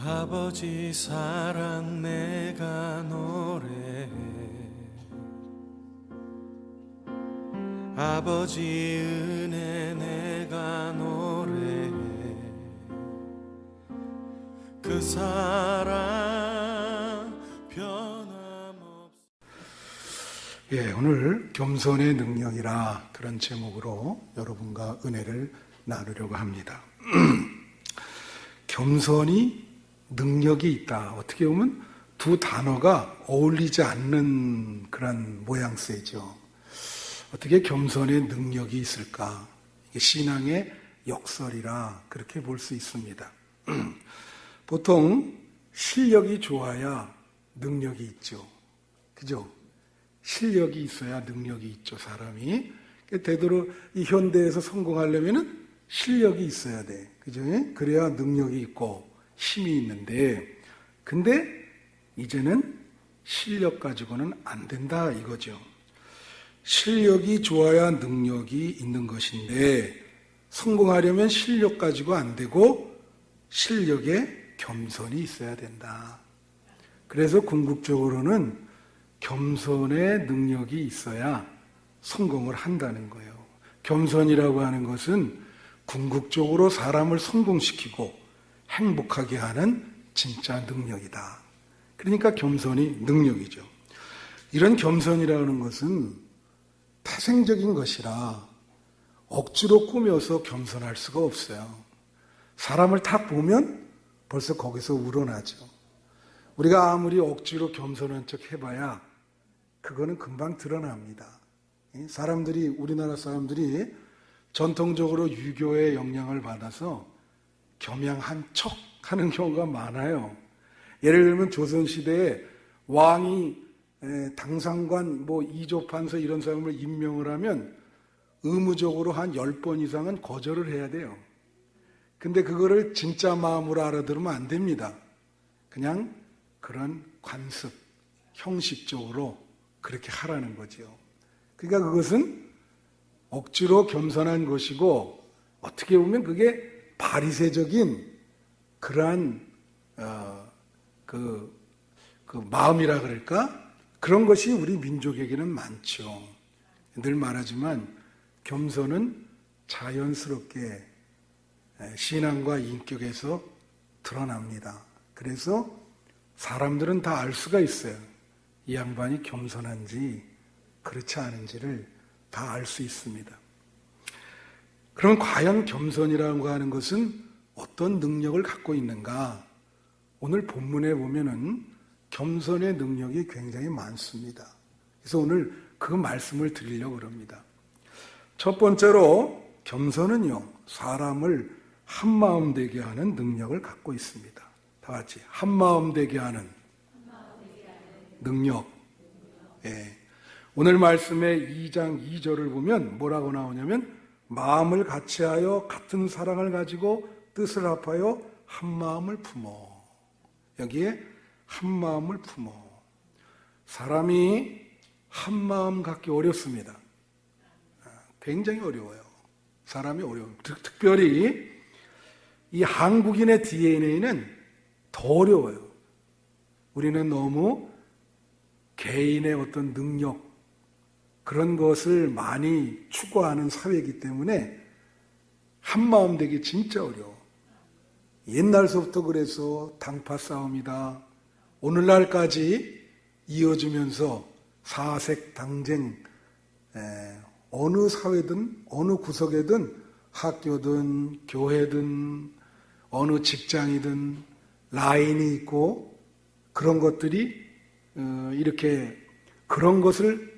아버지 사랑 내가 노래해, 아버지 은혜 내가 노래해, 그 사랑 변함없어. 오늘 겸손의 능력이라 그런 제목으로 여러분과 은혜를 나누려고 합니다. 겸손이 능력이 있다. 어떻게 보면 두 단어가 어울리지 않는 그런 모양새죠. 어떻게 겸손의 능력이 있을까? 이게 신앙의 역설이라 그렇게 볼 수 있습니다. 보통 실력이 좋아야 능력이 있죠. 그죠? 실력이 있어야 능력이 있죠, 사람이. 되도록 이 현대에서 성공하려면은 실력이 있어야 돼. 그죠? 그래야 능력이 있고 힘이 있는데, 근데 이제는 실력 가지고는 안 된다 이거죠. 실력이 좋아야 능력이 있는 것인데, 성공하려면 실력 가지고 안 되고 실력에 겸손이 있어야 된다. 그래서 궁극적으로는 겸손의 능력이 있어야 성공을 한다는 거예요. 겸손이라고 하는 것은 궁극적으로 사람을 성공시키고 행복하게 하는 진짜 능력이다. 그러니까 겸손이 능력이죠. 이런 겸손이라는 것은 태생적인 것이라 억지로 꾸며서 겸손할 수가 없어요. 사람을 딱 보면 벌써 거기서 우러나죠. 우리가 아무리 억지로 겸손한 척 해봐야 그거는 금방 드러납니다. 우리나라 사람들이 전통적으로 유교의 영향을 받아서 겸양한 척 하는 경우가 많아요. 예를 들면 조선시대에 왕이 당상관, 이조판서 이런 사람을 임명을 하면 의무적으로 한 10번 이상은 거절을 해야 돼요. 근데 그거를 진짜 마음으로 알아들으면 안 됩니다. 그냥 그런 관습, 형식적으로 그렇게 하라는 거죠. 그러니까 그것은 억지로 겸손한 것이고, 어떻게 보면 그게 바리새적인 그러한 그 마음이라 그럴까? 그런 것이 우리 민족에게는 많죠. 늘 말하지만 겸손은 자연스럽게 신앙과 인격에서 드러납니다. 그래서 사람들은 다 알 수가 있어요. 이 양반이 겸손한지 그렇지 않은지를 다 알 수 있습니다. 그럼 과연 겸손이라고 하는 것은 어떤 능력을 갖고 있는가? 오늘 본문에 보면은 겸손의 능력이 굉장히 많습니다. 그래서 오늘 그 말씀을 드리려고 합니다. 첫 번째로 겸손은요, 사람을 한마음 되게 하는 능력을 갖고 있습니다. 다 같이 한마음 되게 하는 능력. 오늘 말씀의 2장 2절을 보면 뭐라고 나오냐면, 마음을 같이하여 같은 사랑을 가지고 뜻을 합하여 한마음을 품어. 여기에 한마음을 품어. 사람이 한마음 갖기 어렵습니다. 굉장히 어려워요. 사람이 어려워요. 특별히 이 한국인의 DNA는 더 어려워요. 우리는 너무 개인의 어떤 능력, 그런 것을 많이 추구하는 사회이기 때문에 한마음 되기 진짜 어려워. 옛날서부터 그래서 당파 싸움이다. 오늘날까지 이어지면서 사색 당쟁, 어느 사회든 어느 구석에든 학교든 교회든 어느 직장이든 라인이 있고, 그런 것들이 이렇게 그런 것을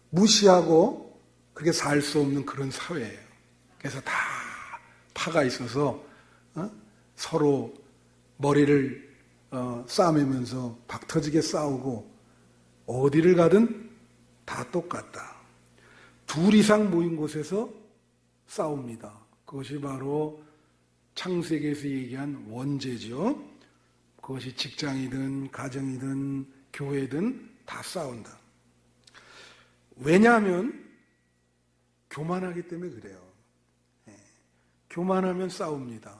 무시하고 그렇게 살 수 없는 그런 사회예요. 그래서 다 파가 있어서 서로 머리를 싸매면서 박터지게 싸우고, 어디를 가든 다 똑같다. 둘 이상 모인 곳에서 싸웁니다. 그것이 바로 창세기에서 얘기한 원죄죠. 그것이 직장이든 가정이든 교회든 다 싸운다. 왜냐하면 교만하기 때문에 그래요. 교만하면 싸웁니다.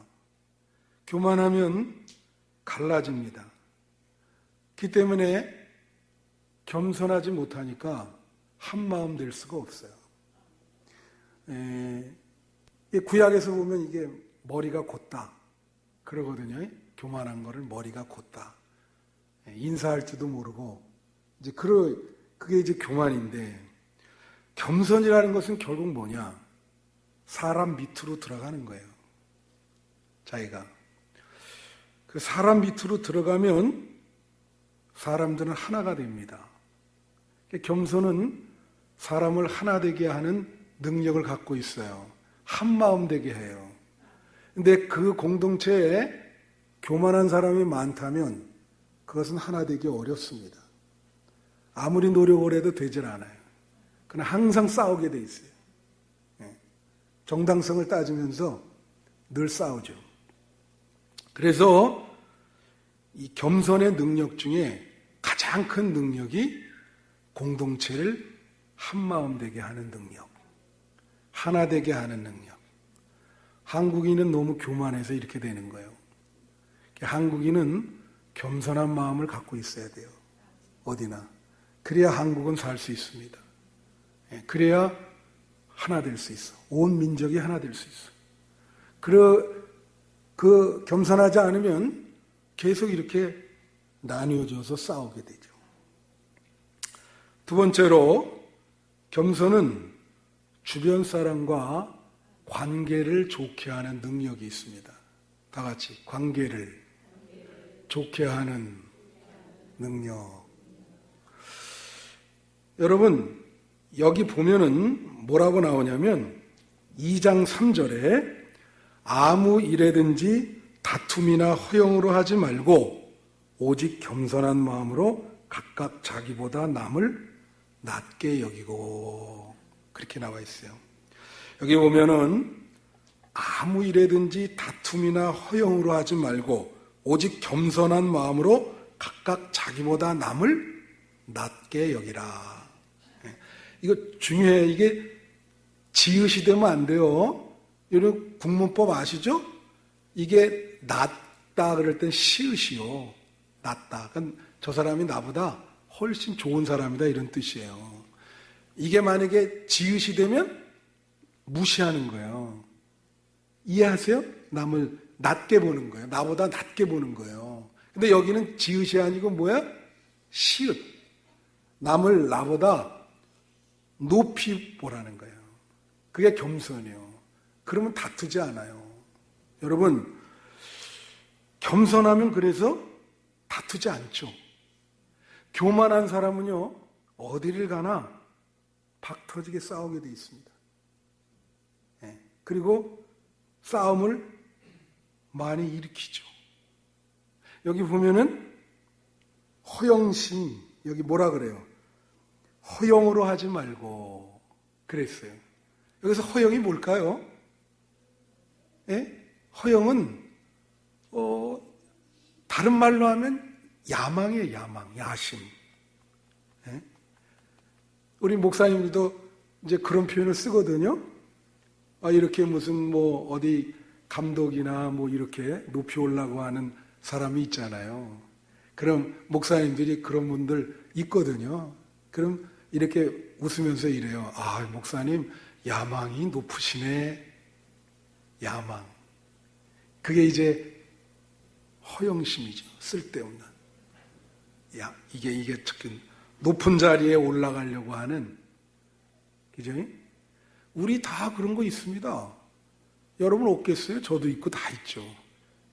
교만하면 갈라집니다. 그 때문에 겸손하지 못하니까 한마음 될 수가 없어요. 구약에서 보면 이게 머리가 곧다 그러거든요. 교만한 거를 머리가 곧다. 인사할 줄도 모르고 이제 그게 이제 교만인데, 겸손이라는 것은 결국 뭐냐? 사람 밑으로 들어가는 거예요. 자기가 그 사람 밑으로 들어가면 사람들은 하나가 됩니다. 겸손은 사람을 하나 되게 하는 능력을 갖고 있어요. 한 마음 되게 해요. 근데 그 공동체에 교만한 사람이 많다면 그것은 하나 되기 어렵습니다. 아무리 노력을 해도 되질 않아요. 그냥 항상 싸우게 돼 있어요. 정당성을 따지면서 늘 싸우죠. 그래서 이 겸손의 능력 중에 가장 큰 능력이 공동체를 한마음 되게 하는 능력, 하나 되게 하는 능력. 한국인은 너무 교만해서 이렇게 되는 거예요. 한국인은 겸손한 마음을 갖고 있어야 돼요. 어디나. 그래야 한국은 살 수 있습니다. 그래야 하나 될 수 있어. 온 민족이 하나 될 수 있어. 그 겸손하지 않으면 계속 이렇게 나뉘어져서 싸우게 되죠. 두 번째로, 겸손은 주변 사람과 관계를 좋게 하는 능력이 있습니다. 다 같이 관계를 좋게 하는 능력. 여러분, 여기 보면은 뭐라고 나오냐면 2장 3절에 아무 일에든지 다툼이나 허영으로 하지 말고 오직 겸손한 마음으로 각각 자기보다 남을 낮게 여기고, 그렇게 나와 있어요. 여기 보면은 아무 일에든지 다툼이나 허영으로 하지 말고 오직 겸손한 마음으로 각각 자기보다 남을 낮게 여기라. 이거 중요해. 이게 지읒이 되면 안 돼요. 여러분 국문법 아시죠? 이게 낮다 그럴 땐 시읒이요. 낮다. 그러니까 저 사람이 나보다 훨씬 좋은 사람이다 이런 뜻이에요. 이게 만약에 지읒이 되면 무시하는 거예요. 이해하세요? 남을 낮게 보는 거예요. 나보다 낮게 보는 거예요. 근데 여기는 지읒이 아니고 뭐야? 시읒. 남을 나보다 높이 보라는 거예요. 그게 겸손이에요. 그러면 다투지 않아요. 여러분, 겸손하면 그래서 다투지 않죠. 교만한 사람은요, 어디를 가나 박 터지게 싸우게 돼 있습니다. 그리고 싸움을 많이 일으키죠. 여기 보면은 허영심, 여기 뭐라 그래요? 허영으로 하지 말고 그랬어요. 여기서 허영이 뭘까요? 허영은 다른 말로 하면 야망이에요. 야망, 야심. 우리 목사님들도 이제 그런 표현을 쓰거든요. 이렇게 무슨 뭐 어디 감독이나 뭐 이렇게 높이 올라고 하는 사람이 있잖아요. 그럼 목사님들이 그런 분들 있거든요. 그럼 이렇게 웃으면서 이래요. 목사님 야망이 높으시네. 야망. 그게 이제 허영심이죠. 쓸데없는. 이게 특히 높은 자리에 올라가려고 하는, 그죠? 우리 다 그런 거 있습니다. 여러분 없겠어요? 저도 있고 다 있죠.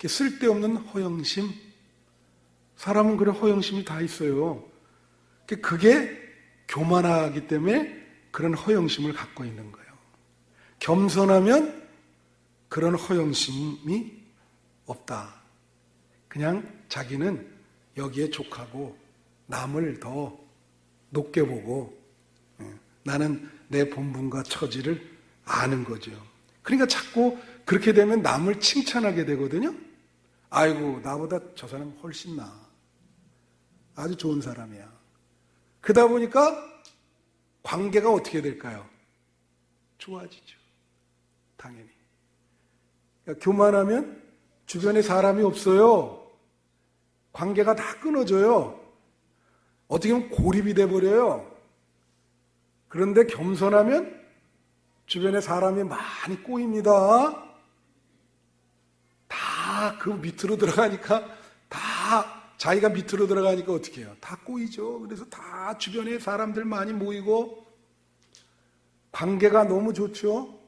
쓸데없는 허영심. 사람은 그런 허영심이 다 있어요. 그게 교만하기 때문에 그런 허영심을 갖고 있는 거예요. 겸손하면 그런 허영심이 없다. 그냥 자기는 여기에 족하고 남을 더 높게 보고 나는 내 본분과 처지를 아는 거죠. 그러니까 자꾸 그렇게 되면 남을 칭찬하게 되거든요. 아이고, 나보다 저 사람 훨씬 나아. 아주 좋은 사람이야. 그러다 보니까 관계가 어떻게 될까요? 좋아지죠. 당연히. 그러니까 교만하면 주변에 사람이 없어요. 관계가 다 끊어져요. 어떻게 보면 고립이 돼버려요. 그런데 겸손하면 주변에 사람이 많이 꼬입니다. 다 그 밑으로 들어가니까, 다 자기가 밑으로 들어가니까 어떻게 해요? 다 꼬이죠. 그래서 다 주변에 사람들 많이 모이고 관계가 너무 좋죠.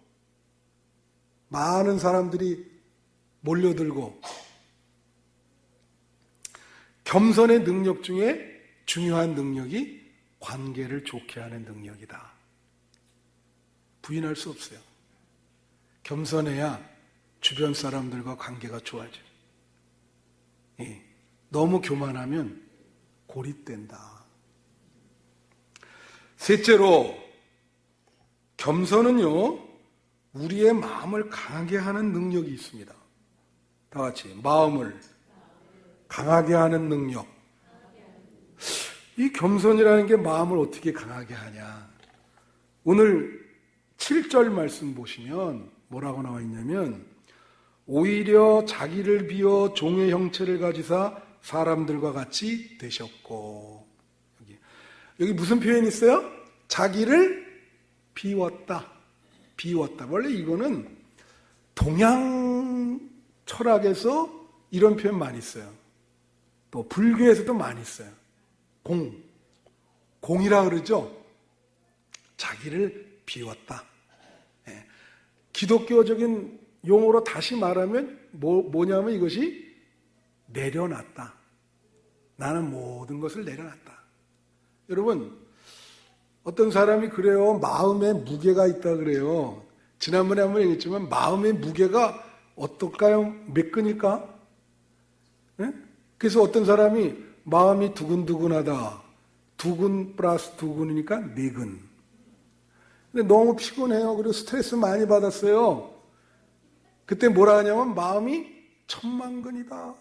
많은 사람들이 몰려들고. 겸손의 능력 중에 중요한 능력이 관계를 좋게 하는 능력이다. 부인할 수 없어요. 겸손해야 주변 사람들과 관계가 좋아져요. 예. 너무 교만하면 고립된다. 셋째로, 겸손은요, 우리의 마음을 강하게 하는 능력이 있습니다. 다 같이, 마음을 강하게 하는 능력. 이 겸손이라는 게 마음을 어떻게 강하게 하냐. 오늘 7절 말씀 보시면 뭐라고 나와 있냐면, 오히려 자기를 비워 종의 형체를 가지사 사람들과 같이 되셨고. 여기 무슨 표현이 있어요? 자기를 비웠다. 비웠다. 원래 이거는 동양 철학에서 이런 표현 많이 써요. 또 불교에서도 많이 써요. 공이라 그러죠. 자기를 비웠다. 예. 기독교적인 용어로 다시 말하면 뭐냐면 이것이 내려놨다. 나는 모든 것을 내려놨다. 여러분, 어떤 사람이 그래요. 마음에 무게가 있다 그래요. 지난번에 한번 얘기했지만 마음의 무게가 어떨까요? 몇 근일까? 네? 그래서 어떤 사람이 마음이 두근두근하다. 2근 플러스 2근이니까 4근. 근데 너무 피곤해요. 그리고 스트레스 많이 받았어요. 그때 뭐라 하냐면 마음이 1000만근이다.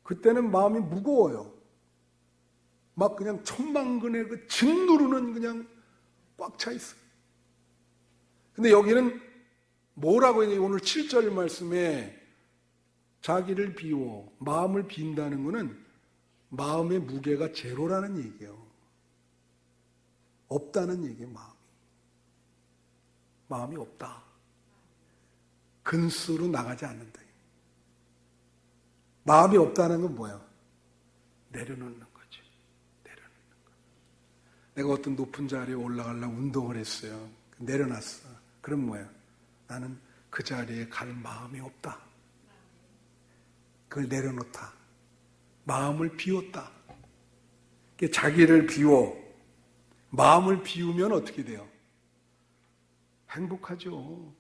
그때는 마음이 무거워요. 막 그냥 1000만근의 그 짓누르는 그냥 꽉 차 있어요. 근데 여기는 뭐라고 했냐면 오늘 7절 말씀에 자기를 비워 마음을 빈다는 것은 마음의 무게가 제로라는 얘기예요. 없다는 얘기예요. 마음이 없다. 근수로 나가지 않는다. 마음이 없다는 건 뭐예요? 내려놓는 거죠. 내려놓는 거. 내가 어떤 높은 자리에 올라가려고 운동을 했어요. 내려놨어. 그럼 뭐예요? 나는 그 자리에 갈 마음이 없다. 그걸 내려놓다. 마음을 비웠다. 자기를 비워. 마음을 비우면 어떻게 돼요? 행복하죠.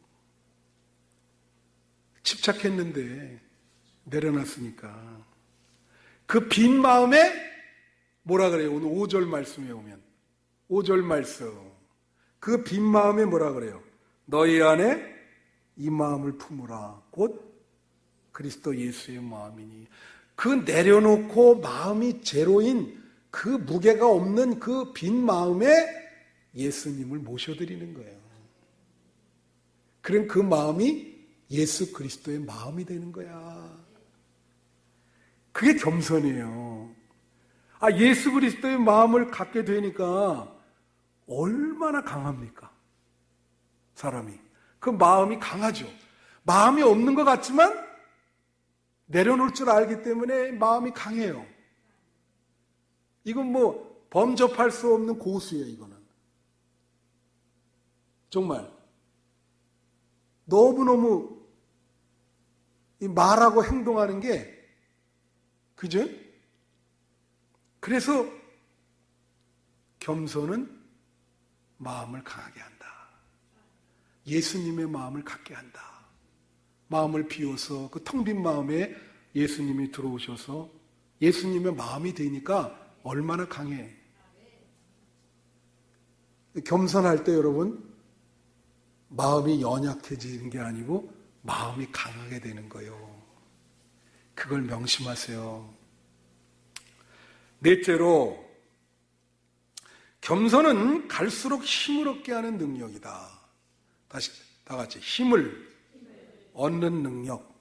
집착했는데 내려놨으니까. 그 빈 마음에 뭐라 그래요? 오늘 5절 말씀에 오면 5절 말씀. 그 빈 마음에 뭐라 그래요? 너희 안에 이 마음을 품으라. 곧 그리스도 예수의 마음이니. 그 내려놓고 마음이 제로인 그 무게가 없는 그 빈 마음에 예수님을 모셔드리는 거예요. 그럼 그 마음이 예수 그리스도의 마음이 되는 거야. 그게 겸손이에요. 예수 그리스도의 마음을 갖게 되니까 얼마나 강합니까? 사람이. 그 마음이 강하죠. 마음이 없는 것 같지만 내려놓을 줄 알기 때문에 마음이 강해요. 이건 뭐 범접할 수 없는 고수예요. 이거는 정말 너무너무 이 말하고 행동하는 게, 그죠? 그래서 겸손은 마음을 강하게 한다. 예수님의 마음을 갖게 한다. 마음을 비워서 그 텅 빈 마음에 예수님이 들어오셔서 예수님의 마음이 되니까 얼마나 강해. 겸손할 때 여러분, 마음이 연약해지는 게 아니고 마음이 강하게 되는 거예요. 그걸 명심하세요. 넷째로, 겸손은 갈수록 힘을 얻게 하는 능력이다. 다시 다 같이, 힘을 얻는 능력.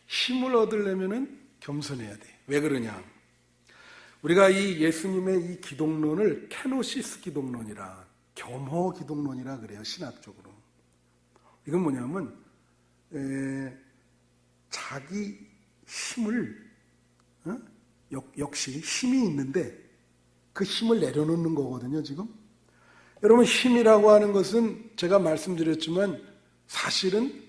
힘을 얻으려면은 겸손해야 돼. 왜 그러냐? 우리가 이 예수님의 이 기독론을 케노시스 기독론이라, 겸허 기독론이라 그래요, 신학적으로. 이건 뭐냐면 자기 힘을 역시 힘이 있는데 그 힘을 내려놓는 거거든요, 지금. 여러분, 힘이라고 하는 것은 제가 말씀드렸지만 사실은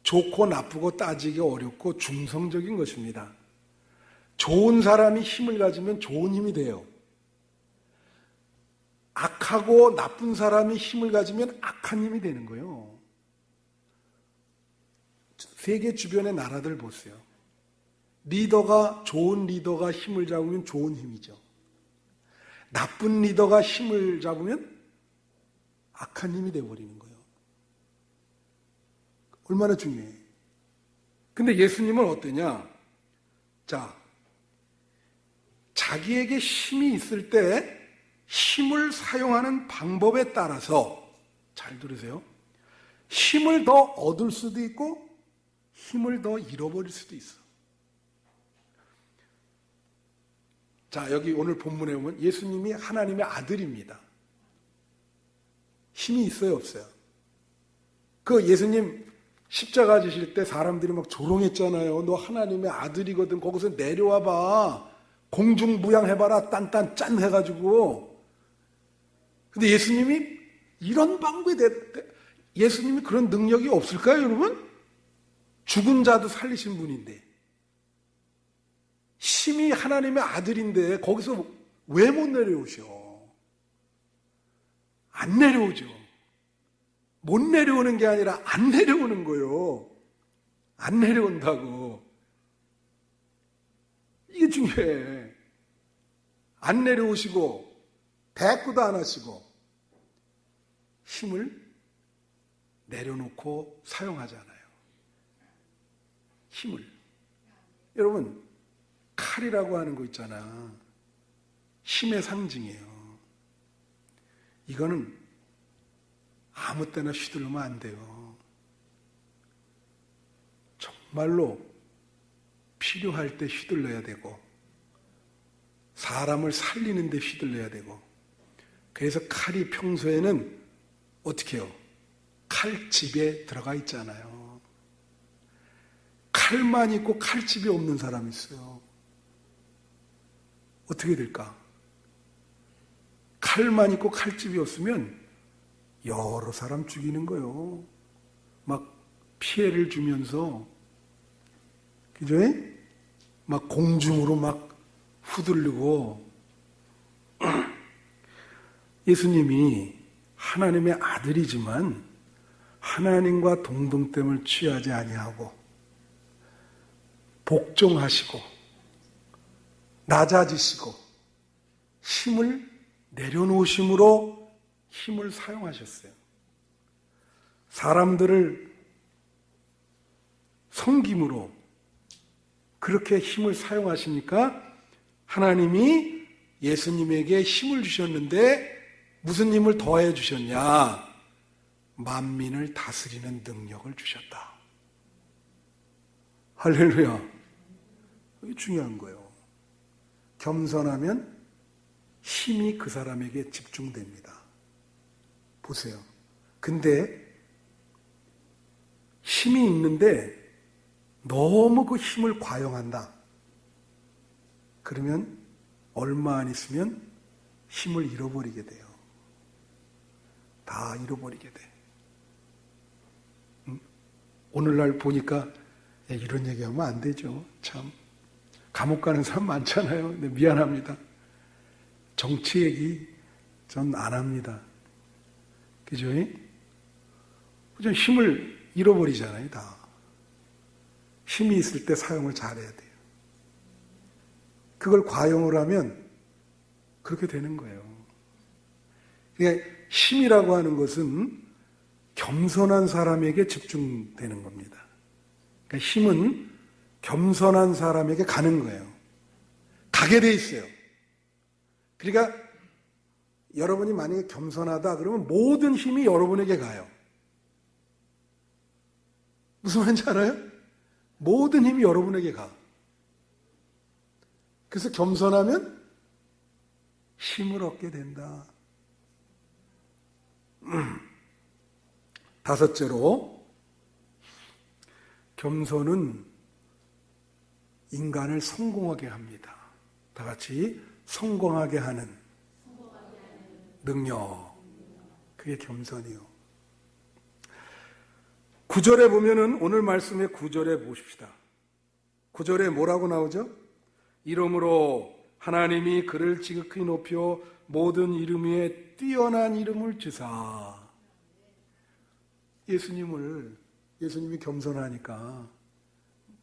좋고 나쁘고 따지기 어렵고 중성적인 것입니다. 좋은 사람이 힘을 가지면 좋은 힘이 돼요. 악하고 나쁜 사람이 힘을 가지면 악한 힘이 되는 거예요. 세계 주변의 나라들 보세요. 좋은 리더가 힘을 잡으면 좋은 힘이죠. 나쁜 리더가 힘을 잡으면 악한 힘이 되어버리는 거예요. 얼마나 중요해. 근데 예수님은 어떠냐? 자, 자기에게 힘이 있을 때 힘을 사용하는 방법에 따라서, 잘 들으세요, 힘을 더 얻을 수도 있고 힘을 더 잃어버릴 수도 있어. 자, 여기 오늘 본문에 보면 예수님이 하나님의 아들입니다. 힘이 있어요, 없어요? 그 예수님 십자가 지실 때 사람들이 막 조롱했잖아요. 너 하나님의 아들이거든. 거기서 내려와봐. 공중부양해봐라. 딴딴 짠 해가지고. 근데 예수님이 이런 방법이 예수님이 그런 능력이 없을까요, 여러분? 죽은 자도 살리신 분인데. 힘이 하나님의 아들인데 거기서 왜 못 내려오셔? 안 내려오죠. 못 내려오는 게 아니라 안 내려오는 거예요. 안 내려온다고. 이게 중요해. 안 내려오시고 대꾸도 안 하시고 힘을 내려놓고 사용하잖아요. 힘을. 여러분, 칼이라고 하는 거 있잖아. 힘의 상징이에요. 이거는 아무 때나 휘두르면 안 돼요. 정말로 필요할 때 휘둘러야 되고 사람을 살리는 데 휘둘러야 되고. 그래서 칼이 평소에는 어떻게 해요? 칼집에 들어가 있잖아요. 칼만 있고 칼집이 없는 사람이 있어요. 어떻게 될까? 칼만 있고 칼집이 없으면 여러 사람 죽이는 거예요. 막 피해를 주면서, 그죠? 막 공중으로 막 후들르고. 예수님이 하나님의 아들이지만 하나님과 동등됨을 취하지 아니하고 복종하시고 낮아지시고 힘을 내려놓으심으로 힘을 사용하셨어요. 사람들을 섬김으로 그렇게 힘을 사용하시니까 하나님이 예수님에게 힘을 주셨는데 무슨 힘을 더해 주셨냐? 만민을 다스리는 능력을 주셨다. 할렐루야. 이게 중요한 거예요. 겸손하면 힘이 그 사람에게 집중됩니다. 보세요. 근데 힘이 있는데 너무 그 힘을 과용한다. 그러면 얼마 안 있으면 힘을 잃어버리게 돼요. 다 잃어버리게 돼. 오늘날 보니까 이런 얘기하면 안 되죠. 참 감옥 가는 사람 많잖아요. 근데 미안합니다. 정치 얘기 전 안 합니다. 그죠? 좀 힘을 잃어버리잖아요. 다. 힘이 있을 때 사용을 잘해야 돼요. 그걸 과용을 하면 그렇게 되는 거예요. 그러니까 힘이라고 하는 것은 겸손한 사람에게 집중되는 겁니다. 그러니까 힘은 겸손한 사람에게 가는 거예요. 가게 돼 있어요. 그러니까 여러분이 만약에 겸손하다 그러면 모든 힘이 여러분에게 가요. 무슨 말인지 알아요? 모든 힘이 여러분에게 가. 그래서 겸손하면 힘을 얻게 된다. 다섯째로, 겸손은 인간을 성공하게 합니다. 다 같이 성공하게 하는 능력. 그게 겸손이요. 9절에 보면은 오늘 말씀의 9절에 보십시다. 9절에 뭐라고 나오죠? 이러므로 하나님이 그를 지극히 높여 모든 이름 위에 뛰어난 이름을 주사. 예수님이 겸손하니까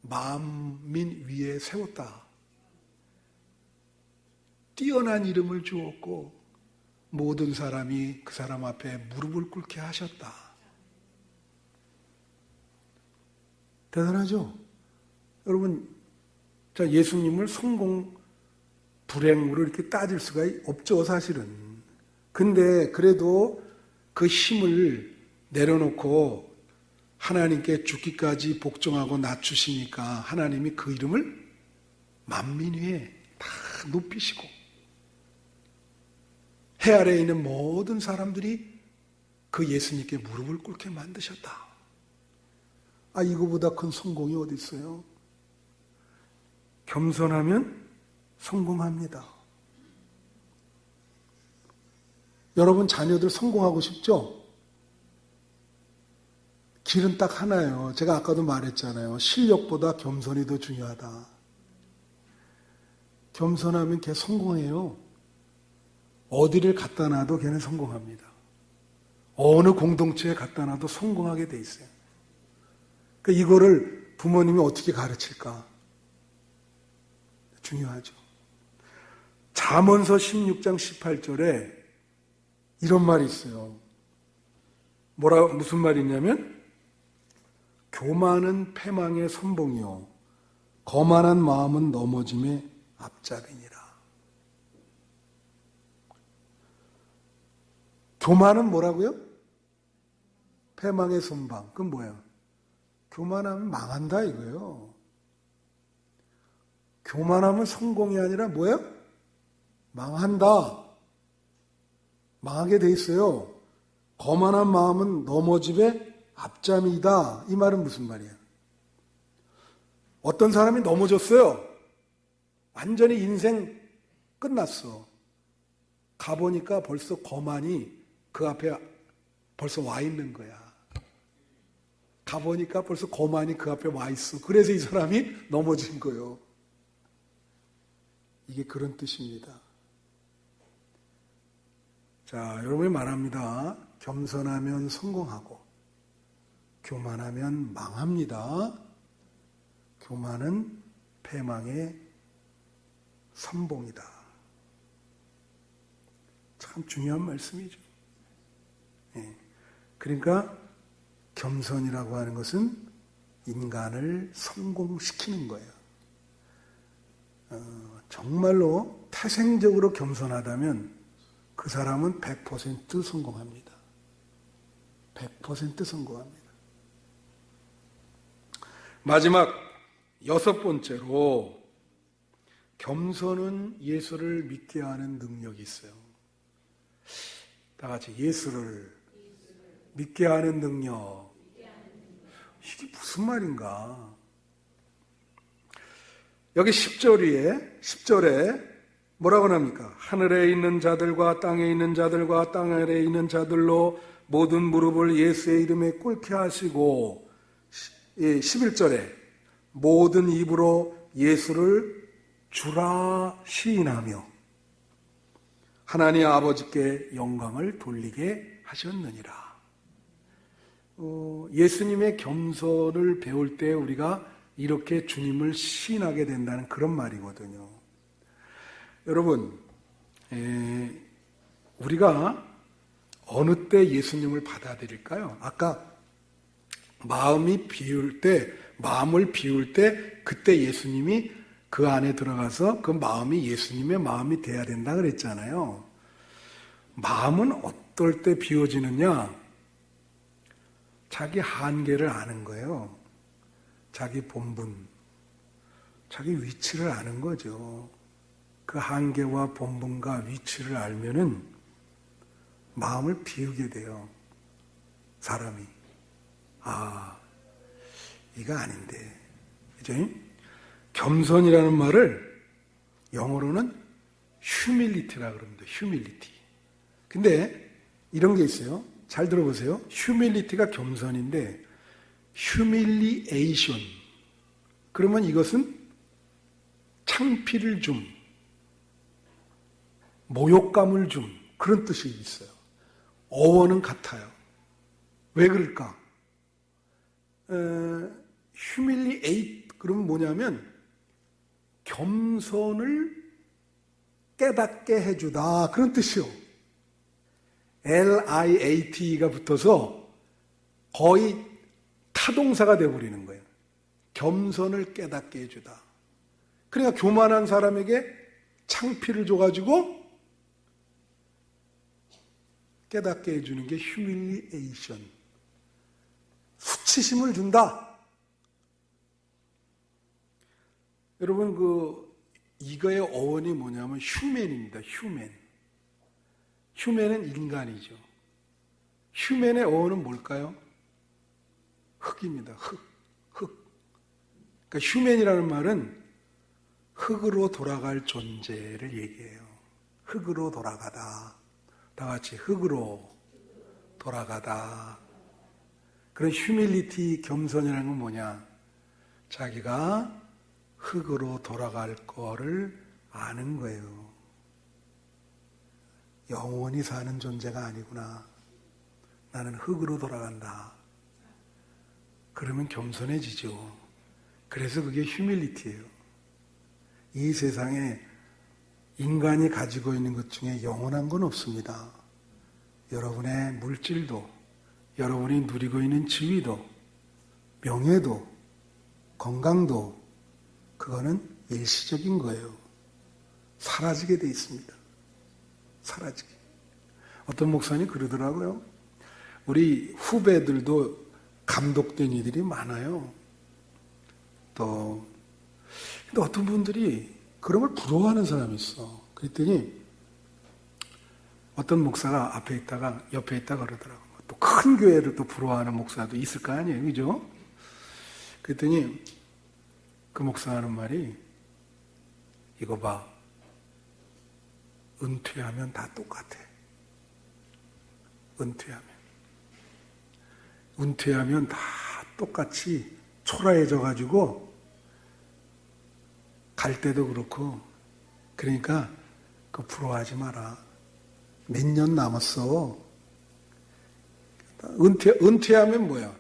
만민 위에 세웠다. 뛰어난 이름을 주었고 모든 사람이 그 사람 앞에 무릎을 꿇게 하셨다. 대단하죠? 여러분, 자, 예수님을 성공, 불행으로 이렇게 따질 수가 없죠, 사실은. 근데 그래도 그 힘을 내려놓고 하나님께 죽기까지 복종하고 낮추시니까 하나님이 그 이름을 만민 위에 다 높이시고 해 아래에 있는 모든 사람들이 그 예수님께 무릎을 꿇게 만드셨다. 아, 이거보다 큰 성공이 어디 있어요? 겸손하면 성공합니다. 여러분 자녀들 성공하고 싶죠? 길은 딱 하나예요. 제가 아까도 말했잖아요. 실력보다 겸손이 더 중요하다. 겸손하면 걔 성공해요. 어디를 갖다 놔도 걔는 성공합니다. 어느 공동체에 갖다 놔도 성공하게 돼 있어요. 그러니까 이거를 부모님이 어떻게 가르칠까? 중요하죠. 잠언서 16장 18절에 이런 말이 있어요. 무슨 말이냐면 교만은 패망의 선봉이요 거만한 마음은 넘어짐의 앞잡이니라. 교만은 뭐라고요? 패망의 선방. 그건 뭐예요? 교만하면 망한다 이거예요. 교만하면 성공이 아니라 뭐예요? 망한다. 망하게 돼 있어요. 거만한 마음은 넘어짐의 앞잠이다. 이 말은 무슨 말이야? 어떤 사람이 넘어졌어요. 완전히 인생 끝났어. 가보니까 벌써 거만이 그 앞에 벌써 와 있는 거야. 가보니까 벌써 거만이 그 앞에 와 있어. 그래서 이 사람이 넘어진 거예요. 이게 그런 뜻입니다. 자, 여러분이 말합니다. 겸손하면 성공하고 교만하면 망합니다. 교만은 패망의 선봉이다. 참 중요한 말씀이죠. 예. 그러니까 겸손이라고 하는 것은 인간을 성공시키는 거예요. 정말로 태생적으로 겸손하다면 그 사람은 100% 성공합니다. 100% 성공합니다. 마지막 6번째로 겸손은 예수를 믿게 하는 능력이 있어요. 다 같이 예수를 믿게 하는 능력. 이게 무슨 말인가? 여기 10절에 뭐라고 합니까? 하늘에 있는 자들과 땅에 있는 자들과 땅 아래에 있는 자들로 모든 무릎을 예수의 이름에 꿇게 하시고 11절에 모든 입으로 예수를 주라 시인하며 하나님 아버지께 영광을 돌리게 하셨느니라. 예수님의 겸손을 배울 때 우리가 이렇게 주님을 시인하게 된다는 그런 말이거든요. 여러분, 우리가 어느 때 예수님을 받아들일까요? 아까 마음을 비울 때 그때 예수님이 그 안에 들어가서 그 마음이 예수님의 마음이 돼야 된다 그랬잖아요. 마음은 어떨 때 비워지느냐? 자기 한계를 아는 거예요. 자기 본분, 자기 위치를 아는 거죠. 그 한계와 본분과 위치를 알면은 마음을 비우게 돼요. 사람이. 아, 이거 아닌데. 그죠? 겸손이라는 말을 영어로는 humility라고 그럽니다. humility. 근데 이런 게 있어요. 잘 들어보세요. humility가 겸손인데 humiliation. 그러면 이것은 창피를 줌, 모욕감을 줌 그런 뜻이 있어요. 어원은 같아요. 왜 그럴까? humiliate 그러면 뭐냐면 겸손을 깨닫게 해주다 그런 뜻이요. LIAT가 붙어서 거의 타동사가 되어버리는 거예요. 겸손을 깨닫게 해주다. 그러니까 교만한 사람에게 창피를 줘가지고 깨닫게 해주는 게 humiliation. 수치심을 준다. 여러분 이거의 어원이 뭐냐면 human입니다. human. human은 인간이죠. human의 어원은 뭘까요? 흙입니다. 흙. 그러니까 human이라는 말은 흙으로 돌아갈 존재를 얘기해요. 흙으로 돌아가다. 다 같이 흙으로 돌아가다. 그런 humility, 겸손이라는 건 뭐냐? 자기가 흙으로 돌아갈 거를 아는 거예요. 영원히 사는 존재가 아니구나. 나는 흙으로 돌아간다. 그러면 겸손해지죠. 그래서 그게 humility예요. 이 세상에 인간이 가지고 있는 것 중에 영원한 건 없습니다. 여러분의 물질도, 여러분이 누리고 있는 지위도, 명예도, 건강도 그거는 일시적인 거예요. 사라지게 돼 있습니다. 사라지게. 어떤 목사님 그러더라고요. 우리 후배들도 감독된 이들이 많아요. 근데 어떤 분들이 그런 걸 부러워하는 사람이 있어. 그랬더니 어떤 목사가 앞에 있다가 옆에 있다가 그러더라고요. 또 큰 교회를 또 부러워하는 목사도 있을 거 아니에요. 그죠? 그랬더니 그 목사 하는 말이 이거 봐. 은퇴하면 다 똑같아. 은퇴하면 다 똑같이 초라해져 가지고 갈 때도 그렇고 그러니까 그거 부러워하지 마라. 몇 년 남았어. 은퇴하면 뭐야?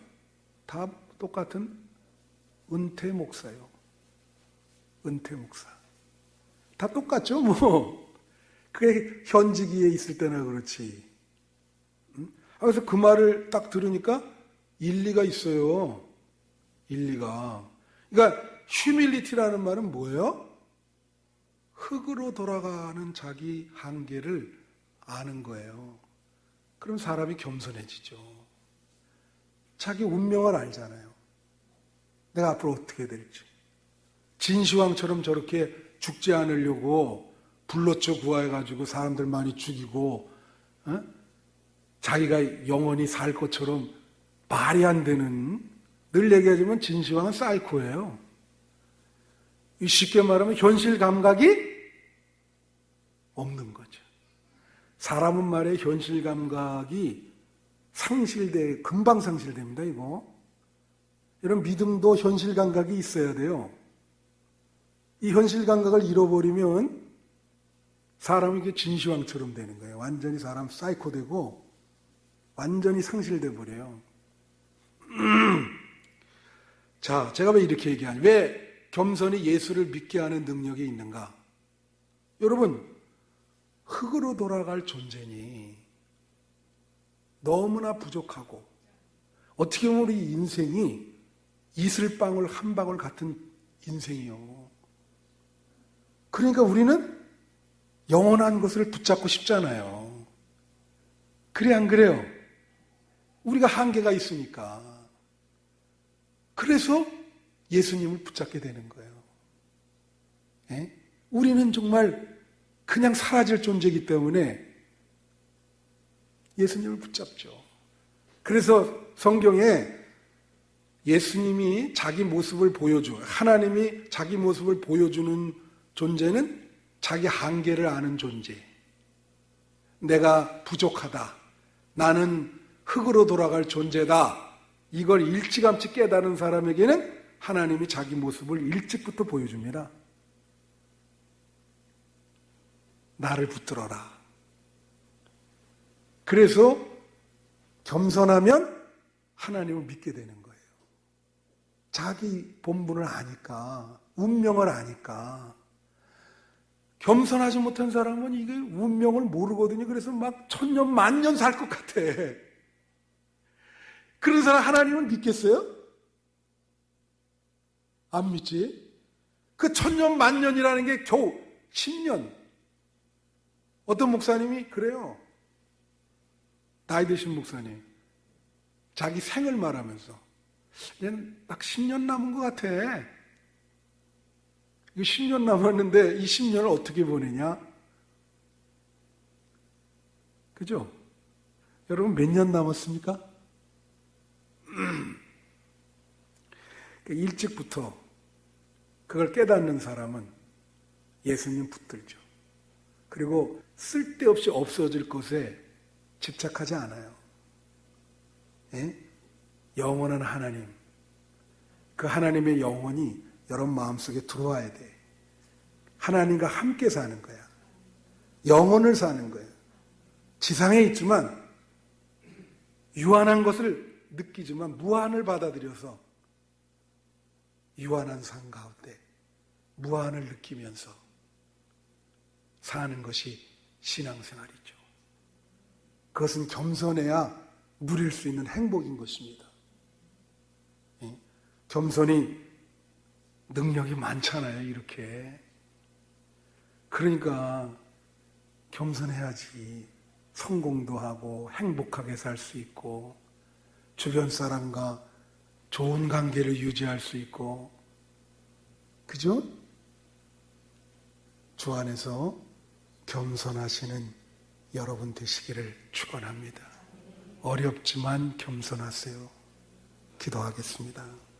다 똑같은 은퇴 목사요. 은퇴 목사. 다 똑같죠, 뭐. 그게 현직위에 있을 때나 그렇지. 그래서 그 말을 딱 들으니까 일리가 있어요. 일리가. 그러니까 humility라는 말은 뭐예요? 흙으로 돌아가는 자기 한계를 아는 거예요. 그럼 사람이 겸손해지죠. 자기 운명을 알잖아요. 내가 앞으로 어떻게 될지. 진시황처럼 저렇게 죽지 않으려고 불로초 구하해가지고 사람들 많이 죽이고 자기가 영원히 살 것처럼 말이 안 되는, 늘 얘기하지만 진시황은 사이코예요. 쉽게 말하면 현실 감각이 없는 거죠. 사람은 말에 현실 감각이 금방 상실됩니다, 이거. 이런 믿음도 현실 감각이 있어야 돼요. 이 현실 감각을 잃어버리면 사람이 이게 진시황처럼 되는 거예요. 완전히 사람 사이코 되고 완전히 상실돼 버려요. 자, 제가 왜 이렇게 얘기하냐? 왜 겸손이 예수를 믿게 하는 능력이 있는가? 여러분, 흙으로 돌아갈 존재니 너무나 부족하고 어떻게 보면 우리 인생이 이슬방울 한 방울 같은 인생이요. 그러니까 우리는 영원한 것을 붙잡고 싶잖아요. 그래 안 그래요? 우리가 한계가 있으니까. 그래서 예수님을 붙잡게 되는 거예요. 예? 우리는 정말 그냥 사라질 존재이기 때문에 예수님을 붙잡죠. 그래서 성경에 예수님이 자기 모습을 하나님이 자기 모습을 보여주는 존재는 자기 한계를 아는 존재. 내가 부족하다. 나는 흙으로 돌아갈 존재다. 이걸 일찌감치 깨달은 사람에게는 하나님이 자기 모습을 일찍부터 보여줍니다. 나를 붙들어라. 그래서 겸손하면 하나님을 믿게 되는 거예요. 자기 본분을 아니까, 운명을 아니까. 겸손하지 못한 사람은 이게 운명을 모르거든요. 그래서 막 천년 만년 살 것 같아. 그런 사람 하나님을 믿겠어요? 안 믿지? 그 천년 만년이라는 게 겨우 10년. 어떤 목사님이 그래요. 나이 드신 목사님. 자기 생을 말하면서 얘는 딱 10년 남은 것 같아. 이거 10년 남았는데 이 10년을 어떻게 보내냐? 그죠? 여러분 몇 년 남았습니까? 일찍부터 그걸 깨닫는 사람은 예수님 붙들죠. 그리고 쓸데없이 없어질 것에 집착하지 않아요. 예? 영원한 하나님, 그 하나님의 영혼이 여러분 마음속에 들어와야 돼. 하나님과 함께 사는 거야. 영혼을 사는 거예요. 지상에 있지만 유한한 것을 느끼지만 무한을 받아들여서 유한한 삶 가운데 무한을 느끼면서 사는 것이 신앙생활이죠. 그것은 겸손해야 누릴 수 있는 행복인 것입니다. 겸손이 능력이 많잖아요, 이렇게. 그러니까 겸손해야지 성공도 하고 행복하게 살 수 있고 주변 사람과 좋은 관계를 유지할 수 있고, 그죠? 주 안에서 겸손하시는 여러분 되시기를 축원합니다. 어렵지만 겸손하세요. 기도하겠습니다.